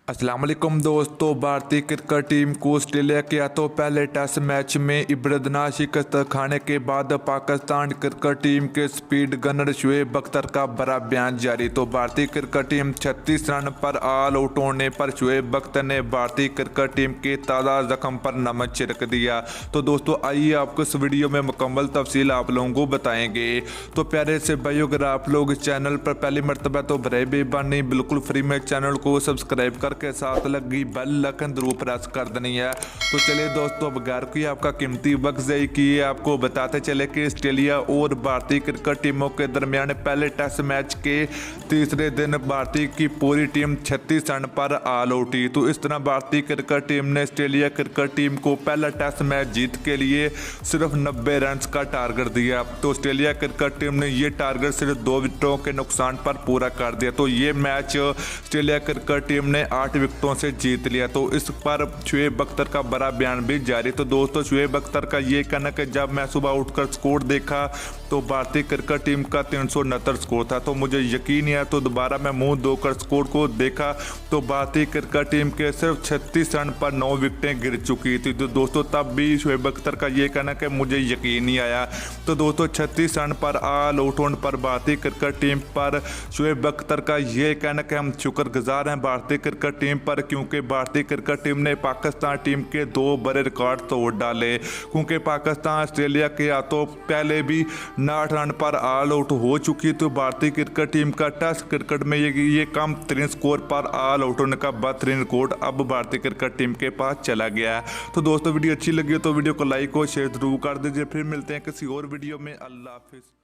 अस्सलाम वालेकुम दोस्तों। भारतीय क्रिकेट टीम को ऑस्ट्रेलिया के हाथों पहले टेस्ट मैच में इब्रतनाक शिकस्त खाने के बाद पाकिस्तान क्रिकेट टीम के स्पीड गनर शुएब अख्तर का बड़ा बयान जारी। तो भारतीय क्रिकेट टीम 36 रन पर ऑल आउट होने पर शुएब अख्तर ने भारतीय क्रिकेट टीम के ताज़ा जख्म पर नमक छिड़क दिया। तो दोस्तों आइए आपको इस वीडियो में मुकम्मल तफसील आप लोगों को बताएंगे। तो प्यारे से भाइयों, अगर आप लोग इस चैनल पर पहली मरतबा तो बड़े बेबानी बिल्कुल फ्री में चैनल को सब्सक्राइब करके साथ लगी बेल आइकन जरूर प्रेस कर देनी है। तो चलिए दोस्तों, बगैर कोई आपका कीमती वक्त ज़ाया किए आपको बताते चले कि ऑस्ट्रेलिया और भारतीय क्रिकेट टीमों के दरमियान पहले टेस्ट मैच के तीसरे दिन भारतीय की पूरी टीम 36 रन पर ऑल आउट हुई। तो इस तरह भारतीय क्रिकेट टीम ने ऑस्ट्रेलिया क्रिकेट टीम को पहला टेस्ट मैच जीत के लिए सिर्फ 90 रन का टारगेट दिया। तो ऑस्ट्रेलिया क्रिकेट टीम ने ये टारगेट सिर्फ 2 विकेटों के नुकसान पर पूरा कर दिया। तो ये मैच ऑस्ट्रेलिया क्रिकेट टीम ने 8 विकेटों से जीत लिया। तो इस पर शुएब अख्तर का बड़ा बयान भी जारी। तो दोस्तों शुएब अख्तर का ये कहना कि जब मैं सुबह उठकर स्कोर देखा तो भारतीय क्रिकेट टीम का 369 स्कोर था, तो मुझे यकीन नहीं आया। तो दोबारा मैं मुंह धोकर स्कोर को देखा तो भारतीय क्रिकेट टीम के सिर्फ 36 रन पर 9 विकेटें गिर चुकी थी। तो दोस्तों तब भी शुएब अख्तर का ये कहना कि मुझे यकीन नहीं आया। तो दोस्तों 36 रन पर ऑल आउट होने पर भारतीय क्रिकेट टीम पर शुएब अख्तर का ये कहना कि हम शुक्रगुजार हैं भारतीय क्रिकेट टीम पर, क्योंकि भारतीय क्रिकेट टीम ने पाकिस्तान टीम के 2 बड़े रिकॉर्ड तोड़ डाले। क्योंकि पाकिस्तान ऑस्ट्रेलिया के हाथों पहले भी 9 रन पर ऑल आउट हो चुकी। तो भारतीय क्रिकेट टीम का टेस्ट क्रिकेट में ये कम तरीन स्कोर पर ऑल आउट होने का बेहतरीन रिकॉर्ड अब भारतीय क्रिकेट टीम के पास चला गया है। तो दोस्तों वीडियो अच्छी लगी हो तो वीडियो को लाइक और शेयर जरूर कर दीजिए। फिर मिलते हैं किसी और वीडियो में। अल्लाह हाफिज़।